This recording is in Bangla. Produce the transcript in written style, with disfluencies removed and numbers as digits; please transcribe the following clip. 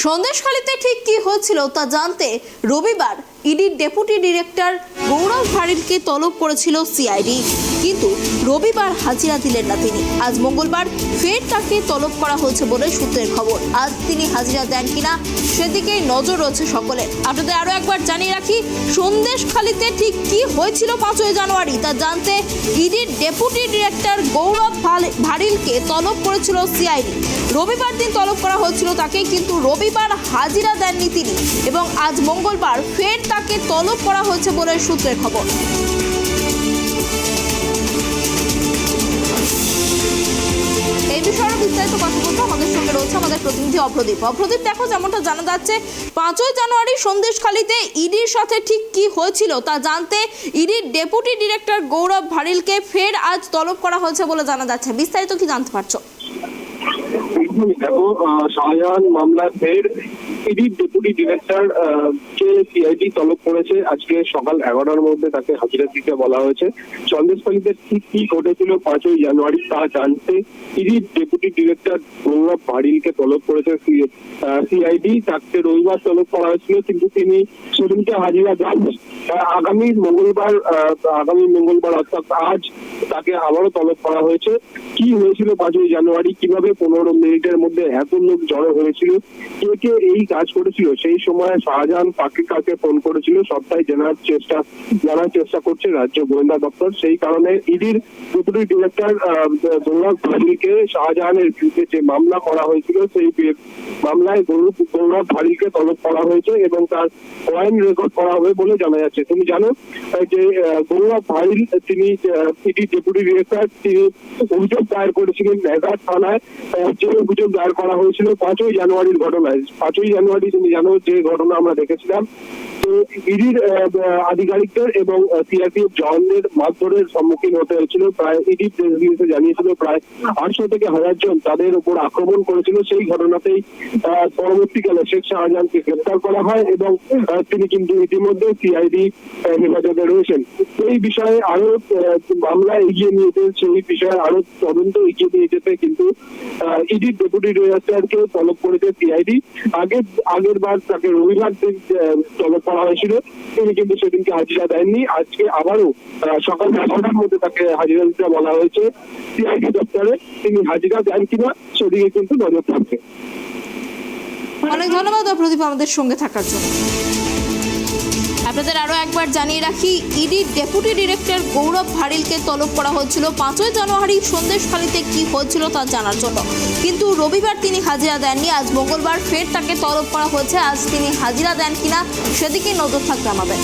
সন্দেশখালীতে ঠিক কি হয়েছিল তা জানতে রবিবার ইডির ডেপুটি ডিরেক্টর গৌরব ভাড়িলকে তলব করেছিল সিআইডি, কিন্তু রবিবার হাজিরা দিলেন না তিনি। আজ মঙ্গলবার ফের তাকে তলব করা হয়েছে বলে সূত্রের খবর। আজ তিনি হাজিরা দেন কিনা সেদিকে নজর রয়েছে সকলের। আপনাদের আরো একবার জানিয়ে রাখি, সন্দেশখালীতে ঠিক কি হয়েছিল 5ই জানুয়ারি তা জানতে ইডির ডেপুটি ডিরেক্টর গৌরব ভাড়িলকে তলব করেছিল সিআইডি। রবিবার দিন তলব করা হয়েছিল তাকে, কিন্তু রবিবার হাজিরা দেননি তিনি এবং আজ মঙ্গলবার ফের তাকে তলব করা হয়েছে বলে সূত্রের খবর। এই বিষয়ে বিস্তারিত কথা বলতে আমাদের সঙ্গে রয়েছে আমাদের প্রতিনিধি অপ্রদীপ। দেখো, যেমনটা জানা যাচ্ছে 5ই জানুয়ারি সন্দেশখালীতে ইডির সাথে ঠিক কি হয়েছিল তা জানতে ইডির ডেপুটি ডিরেক্টর গৌরব ভাড়িলকে ফের আজ তলব করা হয়েছে বলে জানা যাচ্ছে। বিস্তারিত কি জানতে পারছো? দেখো, শাহজাহান মামলায় ফের ইডির ডেপুটি ডিরেক্টর কে সিআইডি তলব করেছে। আজকে সকাল 11টার মধ্যে তাকে হাজিরা দিতে বলা হয়েছে। সন্দেশখালীতে ঠিক কি ঘটেছিল 5ই জানুয়ারি তা জানতে ইডির ডেপুটি ডিরেক্টর গৌরব ভাড়িলকে তলব করেছে সিআইডি। তাকে রবিবার তলব করা হয়েছিল, কিন্তু তিনি সেদিনকে হাজিরা যাননি। আগামী মঙ্গলবার অর্থাৎ আজ তাকে আবারও তলব করা হয়েছে। কি হয়েছিল 5ই জানুয়ারি, কিভাবে 15 মিনিটের মধ্যে এত লোক জড়ো হয়েছিল, কে কে এই কাজ করেছিল, সেই সময় শাহজাহান কাকে ফোন করেছিল, সবটাই জানার চেষ্টা করছে রাজ্য গোয়েন্দা দপ্তর। সেই কারণে ইডির ডেপুটি ডিরেক্টর গৌরব ভাড়িলকে শাহজাহানের বিরুদ্ধে যে মামলা করা হয়েছিল সেই মামলায় গৌরব ভাড়িলকে তলব করা হয়েছে এবং তার পয়েন্ট রেকর্ড করা হবে বলে জানা যাচ্ছে। তুমি জানো যে গৌরব ভাড়িল তিনি ইডির ডেপুটি ডিরেক্টর, তিনি অভিযোগ দায়ের করেছিলেন মেঘাট থানায়। যে অভিযোগ দায়ের করা হয়েছিল 5ই জানুয়ারির ঘটনায়। 5ই জানুয়ারি তুমি জানো যে ঘটনা আমরা দেখেছিলাম, তো ইডির আধিকারিকদের এবং সিআরপিএফ জওয়ানদের মারধরের সম্মুখীন হতে হয়েছিল। প্রায় ইডি প্রেস রিলিজে জানিয়েছিল প্রায় 800 থেকে 1000 জন তাদের উপর আক্রমণ করেছিল। সেই ঘটনাতেই পরবর্তীকালে শেখ শাহজাহানকে গ্রেপ্তার করা হয় এবং তিনি কিন্তু ইতিমধ্যে সিআইডি হেফাজতে রয়েছেন। এই বিষয়ে আরো মামলা এগিয়ে নিয়ে যেতে, সেই বিষয়ে আরো তদন্ত এগিয়ে নিয়ে যেতে কিন্তু ইডির ডেপুটি ডিরেক্টরকে তলব করেছে সিআইডি। আগের বার তাকে রবিবার দিন তলব করা হয়েছিল, তিনি কিন্তু সেদিনকে হাজিরা দেননি। আজকে আবারও সকাল 11টার মধ্যে তাকে হাজিরা দিতে বলা হয়েছে সিআইডি দপ্তরে। তিনি হাজিরা দেন কিনা সেদিকে কিন্তু নজর থাকবে। অনেক ধন্যবাদ প্রদীপ আমাদের সঙ্গে থাকার জন্য। আপনাদের আরো একবার জানিয়ে রাখি, ইডির ডেপুটি ডিরেক্টর গৌরব ভাড়িলকে তলব করা হয়েছিল 5ই জানুয়ারি সন্দেশখালীতে কি হয়েছিল তা জানার জন্য, কিন্তু রবিবার তিনি হাজিরা দেননি। আজ মঙ্গলবার ফের তাকে তলব করা হয়েছে। আজ তিনি হাজিরা দেন কিনা সেদিকে নজর থাকবে আমাদের।